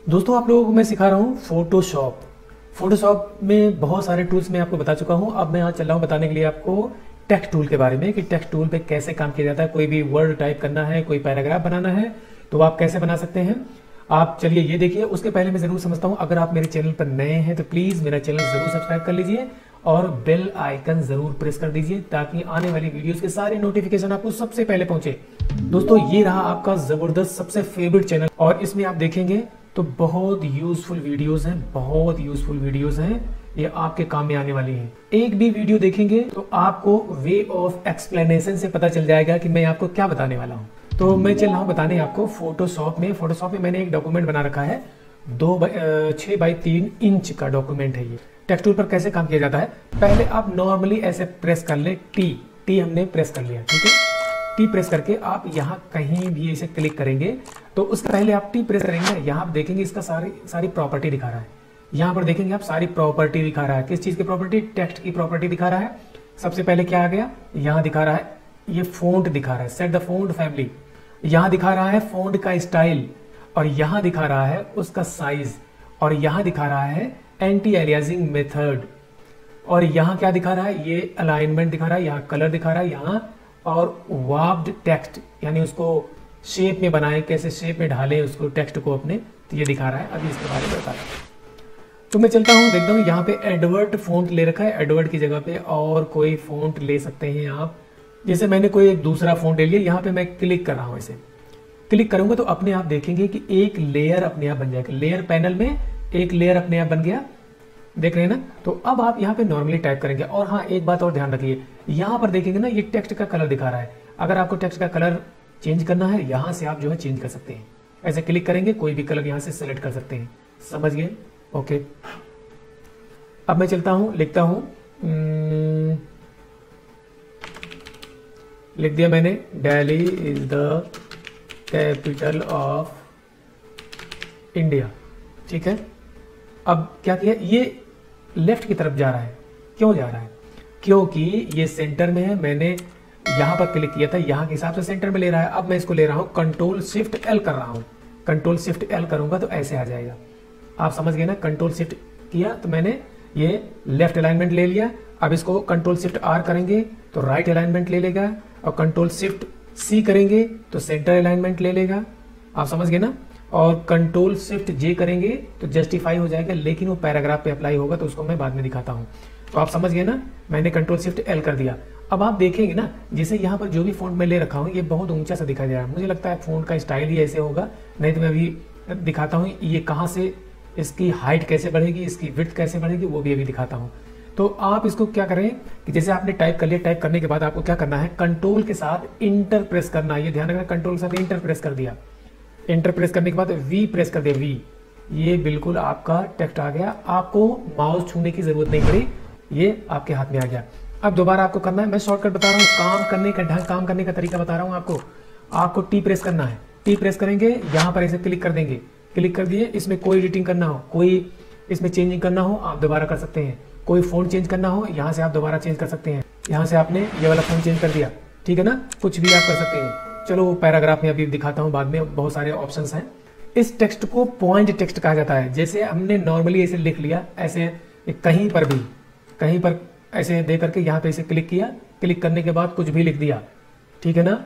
दोस्तों आप लोगों को मैं सिखा रहा हूँ फोटोशॉप। फोटोशॉप में बहुत सारे टूल्स मैं आपको बता चुका हूँ। अब मैं यहाँ चल रहा हूँ बताने के लिए आपको टेक्स्ट टूल के बारे में कि टेक्स्ट टूल पे कैसे काम किया जाता है। कोई भी वर्ड टाइप करना है, कोई पैराग्राफ बनाना है तो आप कैसे बना सकते हैं। आप चलिए ये देखिए। उसके पहले मैं जरूर समझता हूँ, अगर आप मेरे चैनल पर नए हैं तो प्लीज मेरा चैनल जरूर सब्सक्राइब कर लीजिए और बेल आइकन जरूर प्रेस कर दीजिए ताकि आने वाली वीडियोस के सारे नोटिफिकेशन आपको सबसे पहले पहुंचे। दोस्तों ये रहा आपका जबरदस्त सबसे फेवरेट चैनल और इसमें आप देखेंगे तो बहुत यूजफुल वीडियोस हैं, बहुत यूजफुल वीडियोस हैं। ये आपके काम में आने वाली हैं। एक भी वीडियो देखेंगे तो आपको वे ऑफ एक्सप्लेनेशन से पता चल जाएगा कि मैं आपको क्या बताने वाला हूँ। तो मैं चल रहा हूँ बताने आपको फोटोशॉप में मैंने एक डॉक्यूमेंट बना रखा है। 6 बाई 3 इंच का डॉक्यूमेंट है ये। टेक्स्ट टूल पर कैसे काम किया जाता है, पहले आप नॉर्मली ऐसे प्रेस कर ले। टी हमने प्रेस कर लिया, ठीक है। टी प्रेस करके आप यहाँ कहीं भी इसे क्लिक करेंगे तो उसके पहले आप टी प्रेस करेंगे, यहाँ आप देखेंगे इसका सारी प्रॉपर्टी दिखा रहा है। यहाँ पर देखेंगे आप सारी प्रॉपर्टी दिखा रहा है। किस चीज की प्रॉपर्टी? टेक्स्ट की प्रॉपर्टी दिखा रहा है। सबसे पहले क्या आ गया, यहाँ दिखा रहा है ये फोंट दिखा रहा है, सेट द फोंट फैमिली। यहाँ दिखा रहा है फोंट का स्टाइल और यहाँ दिखा रहा है उसका साइज और यहाँ दिखा रहा है एंटी एलियासिंग मेथड और यहाँ क्या दिखा रहा है, ये अलाइनमेंट दिखा रहा है, यहाँ कलर दिखा रहा है, यहाँ और वार्प्ड टेक्स्ट यानी उसको शेप में बनाए, कैसे शेप में ढाले उसको टेक्स्ट को अपने, तो ये दिखा रहा है। अभी इसके बारे में बता रहा हूँ। तो मैं चलता हूँ, देखता हूँ यहाँ पे एडवर्ड फोंट ले रखा है। एडवर्ड की जगह पे और कोई फोंट ले सकते हैं आप। जैसे मैंने कोई एक दूसरा फोंट ले लिया, यहाँ पे मैं क्लिक कर रहा हूँ। इसे क्लिक करूंगा तो अपने आप देखेंगे कि एक लेयर अपने आप बन जाएगा। लेयर पैनल में एक लेयर अपने आप बन गया, देख रहे हैं ना। तो अब आप यहाँ पे नॉर्मली टाइप करेंगे। और हाँ, एक बात और ध्यान रखिए, यहाँ पर देखेंगे ना ये टेक्स्ट का कलर दिखा रहा है। अगर आपको टेक्स्ट का कलर चेंज करना है, यहाँ से आप जो है चेंज कर सकते हैं। ऐसे क्लिक करेंगे, कोई भी कलर यहाँ से सिलेक्ट कर सकते हैं। समझ गए? ओके। अब मैं चलता हूँ, लिखता हूँ, लिख दिया मैंने, Delhi is the capital of India, ठीक है। अब क्या किया, ये लेफ्ट की तरफ जा रहा है। क्यों जा रहा है? क्योंकि ये सेंटर में है। मैंने यहां पर क्लिक किया था, यहां के हिसाब से सेंटर में ले रहा है। अब मैं इसको ले रहा हूं, कंट्रोल शिफ्ट एल कर रहा हूं। कंट्रोल शिफ्ट एल करूंगा तो ऐसे आ जाएगा। आप समझ गए ना। कंट्रोल शिफ्ट किया तो मैंने ये लेफ्ट अलाइनमेंट ले लिया। अब इसको कंट्रोल शिफ्ट आर करेंगे तो राइट अलाइनमेंट ले लेगा और कंट्रोल शिफ्ट सी करेंगे तो सेंटर अलाइनमेंट ले लेगा। आप समझ गए ना। और कंट्रोल शिफ्ट जे करेंगे तो जस्टिफाई हो जाएगा, लेकिन वो पैराग्राफ पे अप्लाई होगा तो उसको मैं बाद में दिखाता हूँ। तो आप समझ गए ना। मैंने कंट्रोल शिफ्ट एल कर दिया। अब आप देखेंगे ना, जैसे यहाँ पर जो भी फ़ॉन्ट मैं ले रखा हूँ ये बहुत ऊंचा सा दिखाई दे रहा है। मुझे लगता है फ़ॉन्ट का स्टाइल ही ऐसे होगा, नहीं तो मैं अभी दिखाता हूँ ये कहाँ से, इसकी हाइट कैसे बढ़ेगी, इसकी विड्थ कैसे बढ़ेगी, वो भी अभी दिखाता हूँ। तो आप इसको क्या करें कि जैसे आपने टाइप कर लिया, टाइप करने के बाद आपको क्या करना है, कंट्रोल के साथ इंटर प्रेस करना है। ये ध्यान रखना, कंट्रोल के साथ इंटर प्रेस कर दिया। इंटर प्रेस करने के बाद वी प्रेस कर दिया, वी। ये बिल्कुल आपका टेक्स्ट आ गया। आपको माउस छूने की जरूरत नहीं पड़ी, ये आपके हाथ में आ गया। अब दोबारा आपको करना है, मैं शॉर्टकट बता रहा हूँ, काम करने का ढंग, काम करने का तरीका बता रहा हूँ आपको। आपको टी प्रेस करना है। टी प्रेस करेंगे, यहाँ पर ऐसे क्लिक कर देंगे। क्लिक कर दिए, इसमें कोई एडिटिंग करना हो, कोई इसमें चेंजिंग करना हो, आप दोबारा कर सकते हैं। कोई फोन चेंज करना हो, यहाँ से आप दोबारा चेंज कर सकते हैं। यहाँ से आपने ये वाला फोन चेंज कर दिया, ठीक है ना। कुछ भी आप कर सकते हैं। चलो पैराग्राफ में अभी दिखाता हूँ, बाद में बहुत सारे ऑप्शंस हैं। इस टेक्स्ट को पॉइंट टेक्स्ट कहा जाता है। जैसे हमने नॉर्मली ऐसे लिख लिया, ऐसे कहीं पर भी, कहीं पर ऐसे दे करके यहाँ पे ऐसे क्लिक किया। क्लिक करने के बाद कुछ भी लिख दिया, ठीक है ना।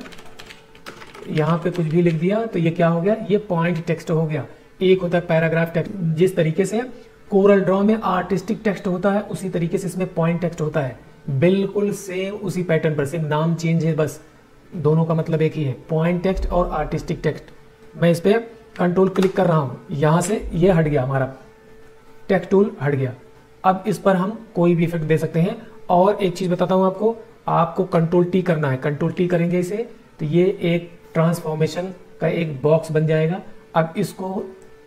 यहाँ पे कुछ भी लिख दिया तो ये क्या हो गया, ये पॉइंट टेक्स्ट हो गया। एक होता है पैराग्राफ टेक्स्ट, जिस तरीके से कोरल ड्रॉ में आर्टिस्टिक टेक्स्ट होता है उसी तरीके से इसमें पॉइंट टेक्स्ट होता है। बिल्कुल सेम उसी पैटर्न पर, सिर्फ नाम चेंज है बस। दोनों का मतलब एक ही है, पॉइंट टेक्स्ट और आर्टिस्टिक टेक्स्ट। मैं इस पे कंट्रोल क्लिक कर रहा हूँ, यहाँ से ये हट गया, हमारा टेक्स्ट टूल हट गया। अब इस पर हम कोई भी इफेक्ट दे सकते हैं। और एक चीज बताता हूँ आपको, आपको कंट्रोल टी करना है। कंट्रोल टी करेंगे इसे तो ये एक ट्रांसफॉर्मेशन का एक बॉक्स बन जाएगा। अब इसको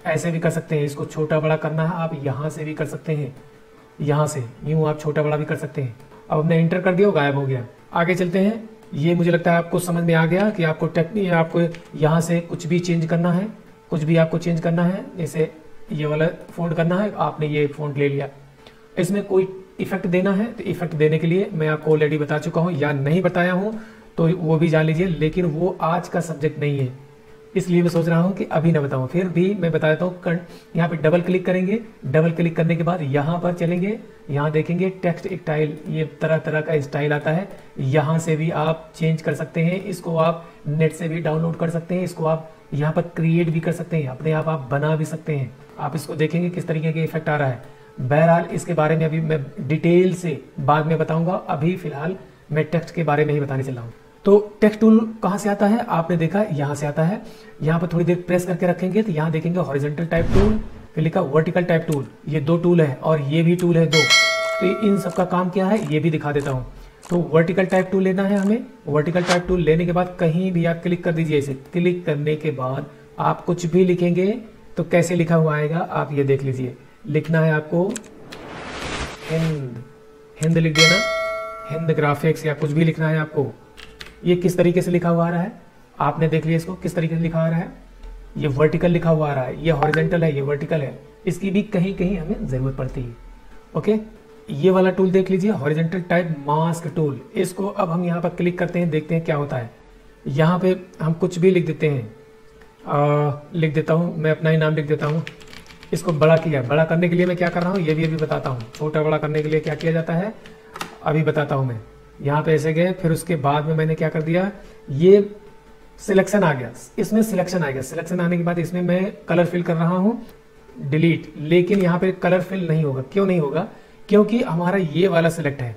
ऐसे भी कर सकते हैं, इसको छोटा बड़ा करना है आप यहाँ से भी कर सकते हैं, यहाँ से यूं आप छोटा बड़ा भी कर सकते हैं। अब हमने इंटर कर दिया, गायब हो गया। आगे चलते हैं। ये मुझे लगता है आपको समझ में आ गया कि आपको टेक्निक, आपको यहाँ से कुछ भी चेंज करना है, कुछ भी आपको चेंज करना है। जैसे ये वाला फोल्ड करना है, आपने ये फोल्ड ले लिया। इसमें कोई इफेक्ट देना है तो इफेक्ट देने के लिए मैं आपको ऑलरेडी बता चुका हूँ, या नहीं बताया हूँ तो वो भी जान लीजिए, लेकिन वो आज का सब्जेक्ट नहीं है। इसलिए मैं सोच रहा हूँ कि अभी ना बताऊँ, फिर भी मैं बता देता हूँ। यहाँ पे डबल क्लिक करेंगे, डबल क्लिक करने के बाद यहाँ पर चलेंगे, यहाँ देखेंगे टेक्स्ट स्टाइल, ये तरह तरह का स्टाइल आता है। यहाँ से भी आप चेंज कर सकते हैं, इसको आप नेट से भी डाउनलोड कर सकते हैं, इसको आप यहाँ पर क्रिएट भी कर सकते हैं, अपने आप बना भी सकते हैं। आप इसको देखेंगे किस तरीके का इफेक्ट आ रहा है। बहरहाल इसके बारे में अभी मैं डिटेल से बाद में बताऊंगा, अभी फिलहाल मैं टेक्स्ट के बारे में ही बताने चला हूँ। तो टेक्स्ट टूल कहाँ से आता है, आपने देखा यहाँ से आता है। यहाँ पर थोड़ी देर प्रेस करके रखेंगे तो यहाँ देखेंगे हॉरिजॉन्टल टाइप टूल, फिर लिखा वर्टिकल टाइप टूल। ये दो टूल है और ये भी टूल है दो। तो इन सब का काम क्या है ये भी दिखा देता हूँ। तो वर्टिकल टाइप टूल लेना है हमें। वर्टिकल टाइप टूल लेने के बाद कहीं भी आप क्लिक कर दीजिए। इसे क्लिक करने के बाद आप कुछ भी लिखेंगे तो कैसे लिखा हुआ आएगा आप ये देख लीजिए। लिखना है आपको हिंद, हिंद लिख देना, हिंद ग्राफिक्स या कुछ भी लिखना है आपको। ये किस तरीके से लिखा हुआ आ रहा है आपने देख लिया, इसको किस तरीके से लिखा आ रहा है। ये वर्टिकल लिखा हुआ आ रहा है, ये हॉरिजॉन्टल है, ये वर्टिकल है। इसकी भी कहीं कहीं हमें जरूरत पड़ती है। ओके, ये वाला टूल देख लीजिए, हॉरिजॉन्टल टाइप मास्क टूल। इसको अब हम यहाँ पर क्लिक करते हैं, देखते हैं क्या होता है। यहाँ पे हम कुछ भी लिख देते हैं। लिख देता हूँ, मैं अपना ही नाम लिख देता हूँ। इसको बड़ा किया, बड़ा करने के लिए मैं क्या कर रहा हूँ ये भी अभी बताता हूँ। छोटा बड़ा करने के लिए क्या किया जाता है अभी बताता हूँ मैं। यहाँ पे ऐसे गए, फिर उसके बाद में मैंने क्या कर दिया, ये सिलेक्शन आ गया, इसमें सिलेक्शन आ गया। सिलेक्शन आने के बाद इसमें मैं कलर फिल कर रहा हूँ, डिलीट। लेकिन यहाँ पे कलर फिल नहीं होगा। क्यों नहीं होगा? क्योंकि हमारा ये वाला सिलेक्ट है,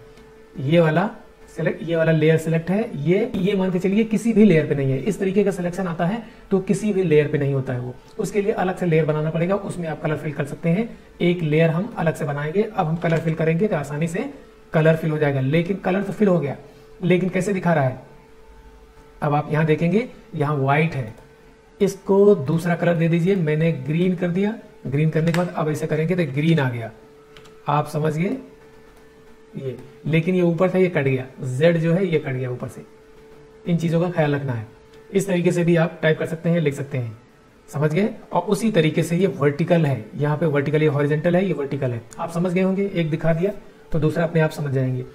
ये वाला सिलेक्ट, ये वाला लेयर सिलेक्ट है। ये मान के चलिए किसी भी लेयर पे नहीं है। इस तरीके का सिलेक्शन आता है तो किसी भी लेयर पे नहीं होता है वो, उसके लिए अलग से लेयर बनाना पड़ेगा। उसमें आप कलर फिल कर सकते हैं। एक लेयर हम अलग से बनाएंगे। अब हम कलर फिल करेंगे तो आसानी से कलर फिल हो जाएगा। लेकिन कलर तो फिल हो गया, लेकिन कैसे दिखा रहा है अब आप यहाँ देखेंगे, यहाँ व्हाइट है, इसको दूसरा कलर दे दीजिए। मैंने ग्रीन कर दिया। ग्रीन करने के बाद अब ऐसे करेंगे तो ग्रीन आ गया, आप समझ गए ये। लेकिन ये ऊपर था, ये कट गया, जेड जो है ये कट गया ऊपर से। इन चीजों का ख्याल रखना है। इस तरीके से भी आप टाइप कर सकते हैं, लिख सकते हैं, समझ गए। और उसी तरीके से ये वर्टिकल है, यहाँ पे वर्टिकल, ये हॉरिजॉन्टल है, ये वर्टिकल है। आप समझ गए होंगे, एक दिखा दिया तो दूसरा अपने आप समझ जाएंगे।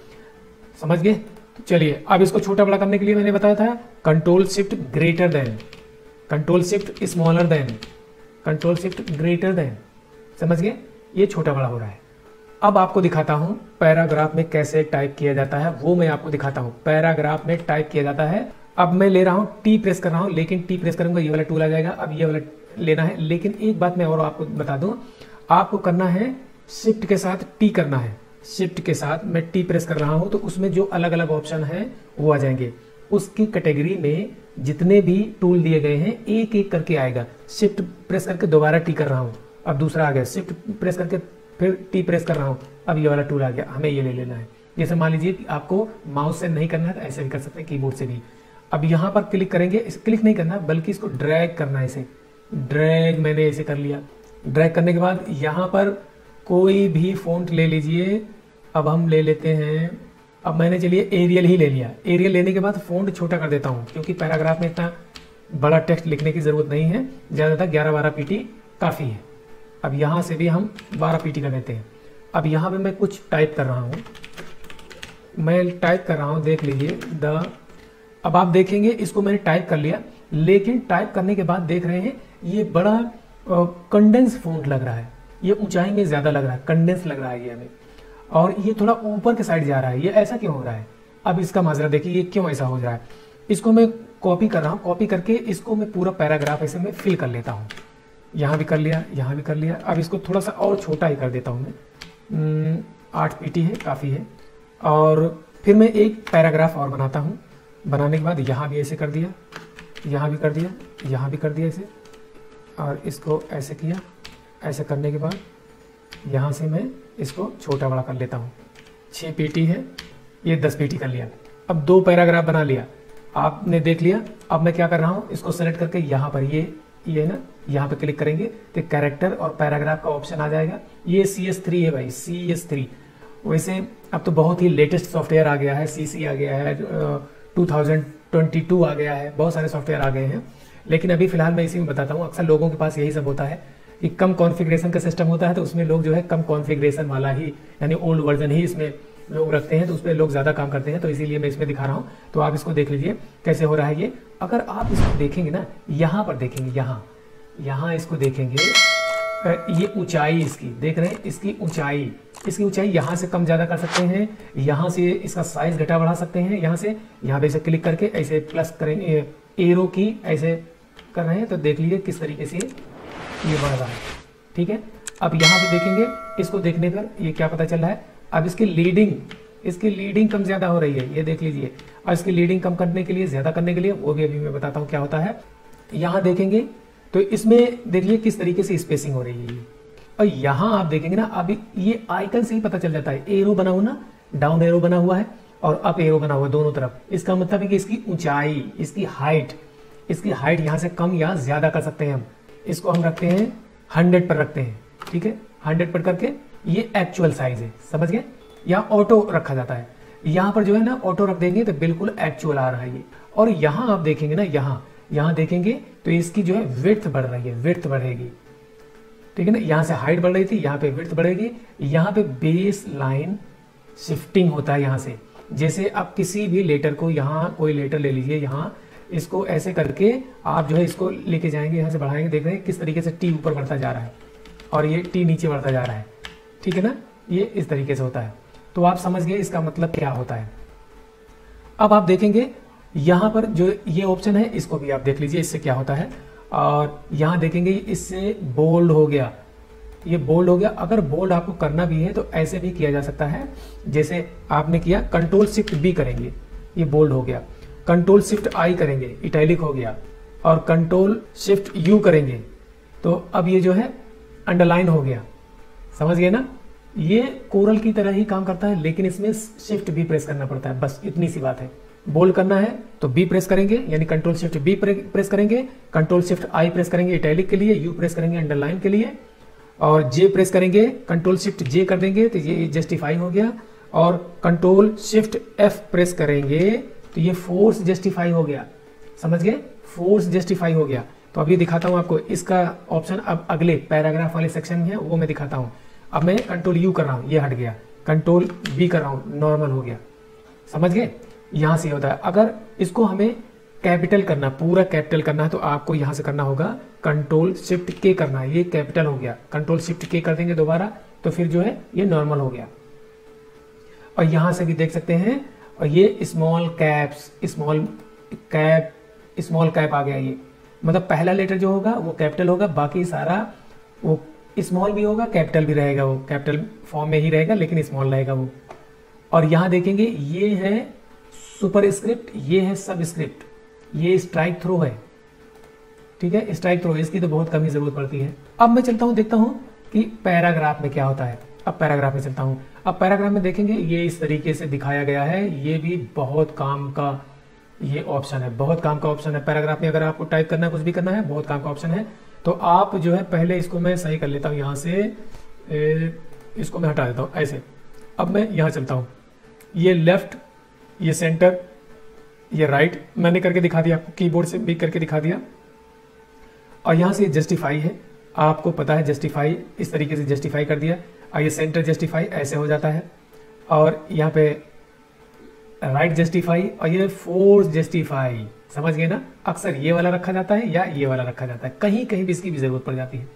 समझ गए? तो चलिए अब इसको छोटा बड़ा करने के लिए मैंने बताया था control shift greater than, control shift smaller than, control shift greater than. समझ गए? ये छोटा बड़ा हो रहा है। अब आपको दिखाता हूं पैराग्राफ में कैसे टाइप किया जाता है, वो मैं आपको दिखाता हूं। पैराग्राफ में टाइप किया जाता है। अब मैं ले रहा हूं, टी प्रेस कर रहा हूं, लेकिन टी प्रेस करूंगा ये वाला टूल आ जाएगा। अब ये वाला लेना है। लेकिन एक बात मैं और आपको बता दूं, आपको करना है शिफ्ट के साथ टी करना है। शिफ्ट के साथ मैं टी प्रेस कर रहा हूं तो उसमें जो अलग अलग ऑप्शन है वो आ जाएंगे। उसकी कैटेगरी में जितने भी टूल दिए गए हैं एक एक करके आएगा। शिफ्ट प्रेस करके दोबारा टी कर रहा हूं, अब दूसरा आ गया। शिफ्ट प्रेस करके फिर टी प्रेस कर रहा हूं, अब ये वाला टूल आ गया। हमें ये ले लेना है। जैसे मान लीजिए कि आपको माउस से नहीं करना है तो ऐसे भी कर सकते हैं, कीबोर्ड से भी। अब यहाँ पर क्लिक करेंगे, इसे क्लिक नहीं करना बल्कि इसको ड्रैग करना है। इसे ड्रैग मैंने ऐसे कर लिया। ड्रैग करने के बाद यहाँ पर कोई भी फॉन्ट ले लीजिए। अब हम ले लेते हैं, अब मैंने चलिए एरियल ही ले लिया। एरियल लेने के बाद फॉन्ट छोटा कर देता हूँ, क्योंकि पैराग्राफ में इतना बड़ा टेक्स्ट लिखने की जरूरत नहीं है। ज़्यादातर 11-12 पीटी काफ़ी है। अब यहाँ से भी हम 12 पीटी कर देते हैं। अब यहाँ पे मैं कुछ टाइप कर रहा हूँ, मैं टाइप कर रहा हूँ, देख लीजिए द। अब आप देखेंगे इसको मैंने टाइप कर लिया, लेकिन टाइप करने के बाद देख रहे हैं ये बड़ा कंडेंस फॉन्ट लग रहा है। ये ऊंचाई में ज़्यादा लग रहा है, कंडेंस लग रहा है ये हमें। और ये थोड़ा ऊपर के साइड जा रहा है। ये ऐसा क्यों हो रहा है? अब इसका माजरा देखिए, ये क्यों ऐसा हो रहा है। इसको मैं कॉपी कर रहा हूँ। कॉपी करके इसको मैं पूरा पैराग्राफ ऐसे मैं फिल कर लेता हूँ। यहाँ भी कर लिया, यहाँ भी कर लिया। अब इसको थोड़ा सा और छोटा ही कर देता हूँ मैं। 8 पीटी है, काफ़ी है। और फिर मैं एक पैराग्राफ और बनाता हूँ। बनाने के बाद यहाँ भी ऐसे कर दिया, यहाँ भी कर दिया, यहाँ भी कर दिया ऐसे, और इसको ऐसे किया। ऐसे करने के बाद यहाँ से मैं इसको छोटा बड़ा कर लेता हूँ। 6 पीटी है, ये 10 पीटी कर लिया। अब 2 पैराग्राफ बना लिया, आपने देख लिया। अब मैं क्या कर रहा हूँ, इसको सेलेक्ट करके यहाँ पर ये ना, यहाँ पे क्लिक करेंगे तो कैरेक्टर और पैराग्राफ का ऑप्शन आ जाएगा। ये CS3 है भाई, CS3। वैसे अब तो बहुत ही लेटेस्ट सॉफ्टवेयर आ गया है, CC आ गया है, 2022 आ गया है, बहुत सारे सॉफ्टवेयर आ गए हैं। लेकिन अभी फिलहाल मैं इसी में बताता हूँ। अक्सर लोगों के पास यही सब होता है कि कम कॉन्फ़िगरेशन का सिस्टम होता है, तो उसमें लोग जो है कम कॉन्फ़िगरेशन वाला ही, यानी ओल्ड वर्जन ही इसमें लोग रखते हैं तो उस पर लोग ज़्यादा काम करते हैं, तो इसीलिए मैं इसमें दिखा रहा हूँ। तो आप इसको देख लीजिए कैसे हो रहा है ये। अगर आप इसको देखेंगे ना, यहाँ पर देखेंगे, यहाँ इसको देखेंगे, ये ऊंचाई इसकी देख रहे हैं, इसकी ऊंचाई यहाँ से कम ज़्यादा कर सकते हैं, यहाँ से इसका साइज घटा बढ़ा सकते हैं, यहाँ से यहाँ पे ऐसे क्लिक करके ऐसे प्लस करेंगे, एरो की ऐसे कर रहे हैं, तो देख लीजिए किस तरीके से ये बढ़ रहा है। ठीक है, अब यहाँ पे देखेंगे, इसको देखने पर ये क्या पता चल रहा है, अब इसकी लीडिंग कम ज़्यादा हो रही है, ये देख लीजिए। और इसकी लीडिंग कम करने के लिए, ज़्यादा करने के लिए, वो भी अभी मैं बताता हूँ क्या होता है। यहाँ देखेंगे तो इसमें देखिए किस तरीके से स्पेसिंग हो रही है ये। और यहाँ आप देखेंगे ना, अभी ये आइकन से ही पता चल जाता है, एरो बना हुआ ना, डाउन एरो बना हुआ है और अप एरो बना हुआ है दोनों तरफ। इसका मतलब है कि इसकी ऊंचाई, इसकी हाइट यहाँ से कम या ज्यादा कर सकते हैं हम। इसको हम रखते हैं 100 पर रखते हैं, ठीक है, 100 पर करके ये एक्चुअल साइज है, समझ गए। यहाँ ऑटो रखा जाता है, यहाँ पर जो है ना ऑटो रख देंगे तो बिल्कुल एक्चुअल आ रहा है ये। और यहाँ आप देखेंगे ना, यहाँ देखेंगे तो इसकी जो है विड्थ बढ़ रही है, विड्थ बढ़ेगी, ठीक है ना। यहाँ से हाइट बढ़ रही थी, यहाँ पे विड्थ बढ़ेगी। यहाँ पे बेस लाइन शिफ्टिंग होता है यहाँ से। जैसे आप किसी भी लेटर को, यहाँ कोई लेटर ले लीजिए, यहाँ इसको ऐसे करके आप जो है इसको लेके जाएंगे, यहाँ से बढ़ाएंगे, देख रहे हैं किस तरीके से टी ऊपर बढ़ता जा रहा है और ये टी नीचे बढ़ता जा रहा है, ठीक है ना। ये इस तरीके से होता है, तो आप समझ गए इसका मतलब क्या होता है। अब आप देखेंगे यहाँ पर जो ये ऑप्शन है, इसको भी आप देख लीजिए, इससे क्या होता है। और यहाँ देखेंगे इससे बोल्ड हो गया, ये बोल्ड हो गया। अगर बोल्ड आपको करना भी है तो ऐसे भी किया जा सकता है, जैसे आपने किया, कंट्रोल शिफ्ट बी करेंगे, ये बोल्ड हो गया। कंट्रोल शिफ्ट आई करेंगे, इटैलिक हो गया। और कंट्रोल शिफ्ट यू करेंगे तो अब ये जो है अंडरलाइन हो गया, समझ गए ना। ये कोरल की तरह ही काम करता है, लेकिन इसमें शिफ्ट भी प्रेस करना पड़ता है, बस इतनी सी बात है। बोल्ड करना है तो बी प्रेस करेंगे, यानी कंट्रोल शिफ्ट बी प्रेस करेंगे, कंट्रोल शिफ्ट आई प्रेस करेंगे इटैलिक के लिए, यू प्रेस करेंगे अंडरलाइन के लिए, और जे प्रेस करेंगे, कंट्रोल शिफ्ट जे कर देंगे तो ये जस्टिफाई हो गया। और कंट्रोल शिफ्ट एफ प्रेस करेंगे तो ये फोर्स जस्टिफाई हो गया, समझ गए, फोर्स जस्टिफाई हो गया। तो अब ये दिखाता हूं आपको इसका ऑप्शन, अब अगले पैराग्राफ वाले सेक्शन में है वो मैं दिखाता हूं। अब मैं कंट्रोल यू कर रहा हूं, ये हट गया, कंट्रोल बी कर रहा हूं, नॉर्मल हो गया, समझ गए। यहां से होता है, अगर इसको हमें कैपिटल करना, पूरा कैपिटल करना है तो आपको यहां से करना होगा कंट्रोल शिफ्ट के करना है, ये कैपिटल हो गया, कंट्रोल शिफ्ट के कर देंगे दोबारा तो फिर जो है ये नॉर्मल हो गया। और यहां से भी देख सकते हैं, और ये स्मॉल कैप्स, स्मॉल कैप आ गया, ये मतलब पहला लेटर जो होगा वो कैपिटल होगा, बाकी सारा वो स्मॉल भी होगा, कैपिटल भी रहेगा, वो कैपिटल फॉर्म में ही रहेगा लेकिन स्मॉल रहेगा वो। और यहां देखेंगे ये है सुपर स्क्रिप्ट, ये है सब स्क्रिप्ट, ये स्ट्राइक थ्रो है, ठीक है, स्ट्राइक थ्रो, इसकी तो बहुत कम ही जरूरत पड़ती है। अब मैं चलता हूं, देखता हूं कि पैराग्राफ में क्या होता है। अब पैराग्राफ में चलता हूं, अब पैराग्राफ में देखेंगे ये इस तरीके से दिखाया गया है, ये भी बहुत काम का ये ऑप्शन है, बहुत काम का ऑप्शन है पैराग्राफ में। अगर आपको टाइप करना है, कुछ भी करना है, बहुत काम का ऑप्शन है। तो आप जो है पहले इसको मैं सही कर लेता हूँ, यहाँ से इसको मैं हटा देता हूँ ऐसे। अब मैं यहाँ चलता हूँ, ये लेफ्ट, ये सेंटर, ये राइट मैंने करके दिखा दिया आपको, कीबोर्ड से भी करके दिखा दिया। और यहाँ से जस्टिफाई है, आपको पता है जस्टिफाई, इस तरीके से जस्टिफाई कर दिया। और ये सेंटर जस्टिफाई ऐसे हो जाता है, और यहाँ पे राइट जस्टिफाई, और ये फोर्स जस्टिफाई, समझ गए ना। अक्सर ये वाला रखा जाता है या ये वाला रखा जाता है, कहीं कहीं भी इसकी भी जरूरत पड़ जाती है,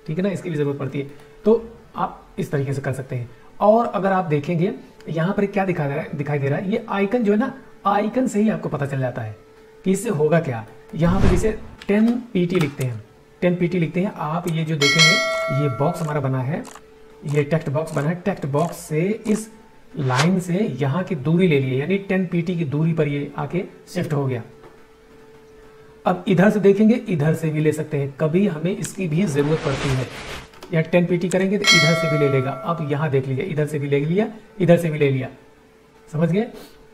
ठीक है ना, इसकी भी जरूरत पड़ती है। तो आप इस तरीके से कर सकते हैं। और अगर आप देखेंगे यहाँ पर क्या दिखाई दे रहा है, ये आइकन जो है ना, आइकन से ही आपको पता चल जाता है कि इससे होगा क्या। यहाँ पर जैसे 10 PT लिखते हैं, 10 PT लिखते हैं, आप ये जो देखेंगे ये बॉक्स हमारा बना है, ये टेक्स्ट बॉक्स बना है, टेक्स्ट बॉक्स से इस लाइन से यहाँ की दूरी ले लिए, यानी 10 PT की दूरी पर ये आके शिफ्ट हो गया। अब इधर से देखेंगे, इधर से भी ले सकते हैं, कभी हमें इसकी भी जरूरत पड़ती है, या 10 PT करेंगे तो इधर से भी ले लेगा। अब यहाँ देख लीजिए, इधर से भी ले लिया, इधर से भी ले लिया, समझ गए।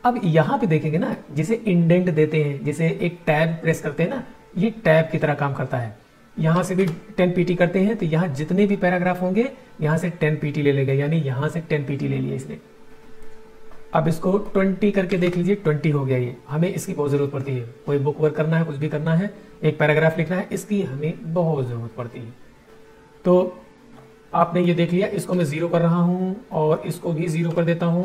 अब यहाँ पे देखेंगे ना, जैसे इंडेंट देते हैं, जैसे एक टैब प्रेस करते हैं ना, ये टैब की तरह काम करता है। यहाँ से भी 10 PT करते हैं तो यहाँ जितने भी पैराग्राफ होंगे यहाँ से 10 PT ले लेगा, यानी यहाँ से 10 PT ले लिया इसने। अब इसको 20 करके देख लीजिए, 20 हो गया। ये हमें इसकी बहुत जरूरत पड़ती है, कोई बुक वर्क करना है, कुछ भी करना है, एक पैराग्राफ लिखना है, इसकी हमें बहुत जरूरत पड़ती है। तो आपने ये देख लिया, इसको मैं 0 कर रहा हूं और इसको भी 0 कर देता हूं,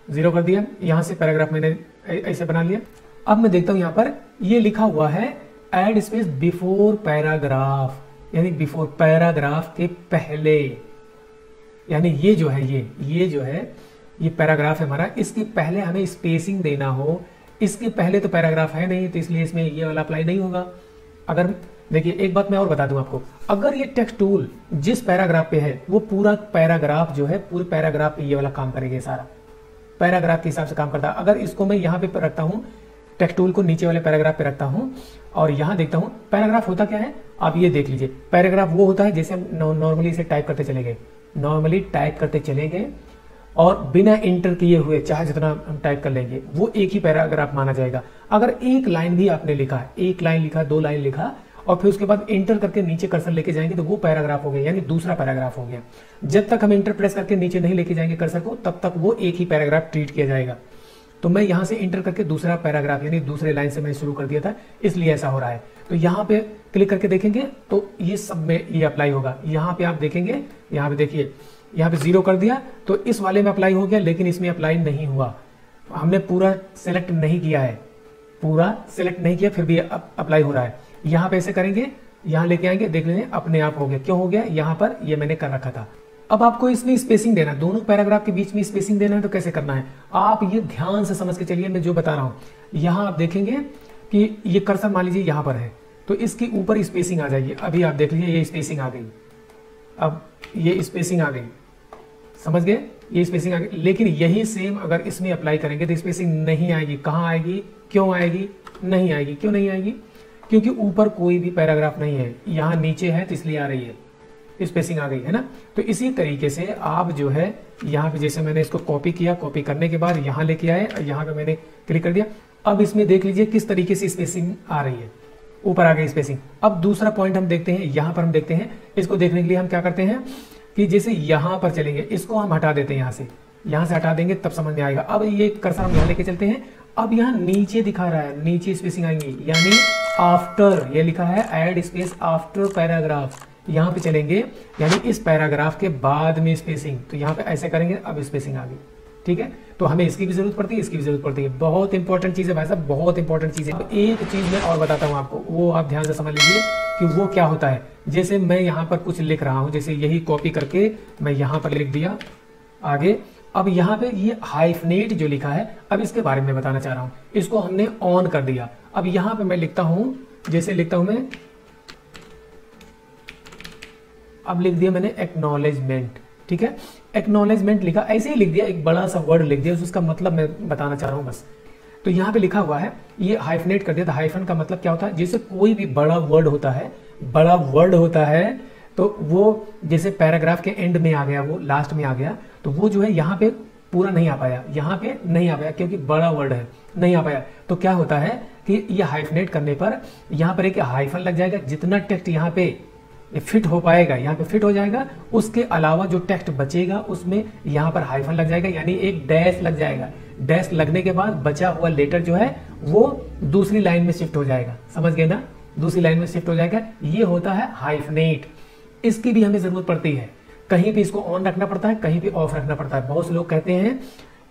0 कर दिया। यहां से पैराग्राफ मैंने ऐसे बना लिया। अब मैं देखता हूं यहां पर ये लिखा हुआ है ऐड स्पेस बिफोर पैराग्राफ, यानी बिफोर पैराग्राफ के पहले, यानी ये जो है ये जो है ये पैराग्राफ है हमारा, इसके पहले हमें स्पेसिंग देना हो। इसके पहले तो पैराग्राफ है नहीं, तो इसलिए इसमें ये वाला अप्लाई नहीं होगा। अगर देखिए एक बात मैं और बता दूं आपको, अगर ये टेक्स्ट टूल जिस पैराग्राफ पे है वो पूरा पैराग्राफ जो है, पूरे पैराग्राफ पे ये वाला काम करेगा, सारा पैराग्राफ के हिसाब से काम करता है। अगर इसको मैं यहाँ पे रखता हूँ, टेक्स्ट टूल को नीचे वाले पैराग्राफ पे रखता हूँ और यहाँ देखता हूँ पैराग्राफ होता क्या है, आप ये देख लीजिए। पैराग्राफ वो होता है जैसे हम नॉर्मली इसे टाइप करते चले गए, नॉर्मली टाइप करते चले गए और बिना इंटर किए हुए चाहे जितना हम टाइप कर लेंगे वो एक ही पैराग्राफ माना जाएगा। अगर एक लाइन भी आपने लिखा, एक लाइन लिखा, 2 लाइन लिखा और फिर उसके बाद इंटर करके नीचे कर्सर लेके जाएंगे तो वो पैराग्राफ हो गया, यानी दूसरा पैराग्राफ हो गया। जब तक हम इंटर प्रेस करके नीचे नहीं लेके जाएंगे कर्सर को, तब तक वो एक ही पैराग्राफ ट्रीट किया जाएगा। तो मैं यहां से इंटर करके दूसरा पैराग्राफ यानी दूसरे लाइन से मैं शुरू कर दिया था, इसलिए ऐसा हो रहा है। तो यहाँ पे क्लिक करके देखेंगे तो ये सब में ये अप्लाई होगा। यहाँ पे आप देखेंगे, यहाँ पे देखिए, यहाँ पे 0 कर दिया तो इस वाले में अप्लाई हो गया, लेकिन इसमें अप्लाई नहीं हुआ। हमने पूरा सेलेक्ट नहीं किया है, पूरा सेलेक्ट नहीं किया, फिर भी अप्लाई हो रहा है। यहाँ पे ऐसे करेंगे, यहाँ लेके आएंगे, देख लेंगे अपने आप हो गया। क्यों हो गया? यहाँ पर ये मैंने कर रखा था। अब आपको इसमें स्पेसिंग देना, दोनों पैराग्राफ के बीच में स्पेसिंग देना है तो कैसे करना है आप ये ध्यान से समझ के चलिए, मैं जो बता रहा हूं। यहाँ आप देखेंगे कि ये कर्सर मान लीजिए यहाँ पर है तो इसके ऊपर स्पेसिंग आ जाएगी। अभी आप देख लीजिए ये स्पेसिंग आ गई, अब ये स्पेसिंग आ गई, समझ गए? ये स्पेसिंग आ गई। लेकिन यही सेम अगर इसमें अप्लाई करेंगे तो स्पेसिंग नहीं आएगी। कहाँ आएगी? क्यों आएगी? नहीं आएगी। क्यों नहीं आएगी? क्योंकि ऊपर कोई भी पैराग्राफ नहीं है, यहाँ नीचे है तो इसलिए आ रही है, स्पेसिंग आ गई है ना। तो इसी तरीके से आप जो है यहाँ पे जैसे मैंने इसको कॉपी किया, कॉपी करने के बाद यहाँ लेके आए, यहाँ पे मैंने क्लिक कर दिया। अब इसमें देख लीजिए किस तरीके से स्पेसिंग आ रही है, ऊपर आ गई स्पेसिंग। अब दूसरा पॉइंट हम देखते हैं, यहाँ पर हम देखते हैं, इसको देखने के लिए हम क्या करते हैं कि जैसे यहाँ पर चलेंगे, इसको हम हटा देते हैं, यहाँ से हटा देंगे तब समझ में आएगा। अब ये कर्सर हम यहाँ लेके चलते हैं, अब यहाँ नीचे दिखा रहा है, नीचे स्पेसिंग आएंगी, यानी आफ्टर, ये लिखा है ऐड स्पेस आफ्टर पैराग्राफ, यहाँ पे चलेंगे यानी इस पैराग्राफ के बाद में स्पेसिंग। तो यहाँ पे ऐसे करेंगे, अब स्पेसिंग आ गई, ठीक है। तो हमें इसकी भी जरूरत पड़ती है, इसकी भी जरूरत पड़ती है। बहुत इंपॉर्टेंट चीज है भाई साहब, बहुत इंपॉर्टेंट चीज है। तो एक चीज मैं और बताता हूँ आपको, वो आप ध्यान से समझ लीजिए कि वो क्या होता है। जैसे मैं यहाँ पर कुछ लिख रहा हूँ, जैसे यही कॉपी करके मैं यहाँ पर लिख दिया आगे। अब यहाँ पे ये हाइफनेट जो लिखा है, अब इसके बारे में बताना चाह रहा हूँ। इसको हमने ऑन कर दिया। अब यहाँ पे मैं लिखता हूँ, जैसे लिखता हूँ मैं, अब लिख दिया मैंने एक्नॉलेजमेंट, ठीक है। एक्नॉलेजमेंट लिखा, ऐसे ही लिख दिया, एक बड़ा सा वर्ड लिख दिया, उसका मतलब मैं बताना चाह रहा हूँ बस। तो यहाँ पे लिखा हुआ है, ये हाइफनेट कर दिया। तो हाइफन का मतलब क्या होता है? जैसे कोई भी बड़ा वर्ड होता है, बड़ा वर्ड होता है तो वो जैसे पैराग्राफ के एंड में आ गया, वो लास्ट में आ गया, तो वो जो है यहाँ पे पूरा नहीं आ पाया, यहाँ पे नहीं आ पाया क्योंकि बड़ा वर्ड है, नहीं आ पाया। तो क्या होता है कि ये हाइफनेट करने पर यहाँ पर एक हाइफन लग जाएगा, जितना टेक्स्ट यहाँ पे फिट हो पाएगा यहाँ पे फिट हो जाएगा, उसके अलावा जो टेक्स्ट बचेगा उसमें यहाँ पर हाइफन लग जाएगा, यानी एक डैश लग जाएगा। डैश लगने के बाद बचा हुआ लेटर जो है वो दूसरी लाइन में शिफ्ट हो जाएगा, समझ गए ना? दूसरी लाइन में शिफ्ट हो जाएगा। ये होता है हाइफनेट। इसकी भी हमें जरूरत पड़ती है, कहीं भी इसको ऑन रखना पड़ता है, कहीं भी ऑफ रखना पड़ता है। बहुत से लोग कहते हैं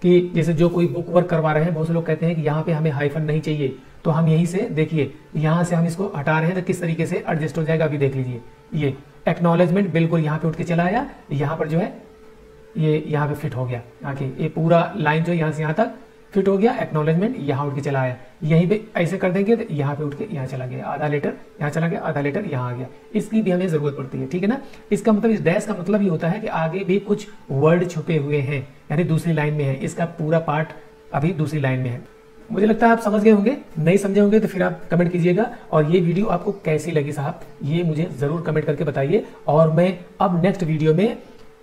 कि जैसे जो कोई बुक वर्क करवा रहे हैं, बहुत से लोग कहते हैं कि यहाँ पे हमें हाइफन नहीं चाहिए, तो हम यहीं से देखिए, यहाँ से हम इसको हटा रहे हैं तो किस तरीके से एडजस्ट हो जाएगा, अभी देख लीजिए। ये एक्नॉलेजमेंट बिल्कुल यहाँ पे उठ के चला आया, यहाँ पर जो है ये यहाँ पे फिट हो गया आके, ये पूरा लाइन जो यहाँ से यहाँ तक फिट हो गया। एक्नॉलेजमेंट यहाँ उठ के चला आया, यहीं पे ऐसे कर देंगे तो यहाँ पे उठ के यहाँ चला गया, आधा लेटर यहाँ चला गया, आधा लेटर यहाँ आ गया। इसकी भी हमें जरूरत पड़ती है, ठीक है ना। इसका मतलब, इस डैश का मतलब ये होता है कि आगे भी कुछ वर्ड छुपे हुए हैं, यानी दूसरी लाइन में है, इसका पूरा पार्ट अभी दूसरी लाइन में है। मुझे लगता है आप समझ गए होंगे, नहीं समझे होंगे तो फिर आप कमेंट कीजिएगा। और ये वीडियो आपको कैसी लगी साहब, ये मुझे जरूर कमेंट करके बताइए। और मैं अब नेक्स्ट वीडियो में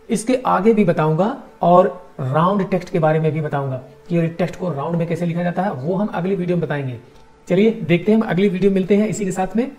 इसके आगे भी बताऊंगा और राउंड टेक्स्ट के बारे में भी बताऊंगा कि टेक्स्ट को राउंड में कैसे लिखा जाता है, वो हम अगली वीडियो में बताएंगे। चलिए देखते हैं, हम अगली वीडियो मिलते हैं इसी के साथ में।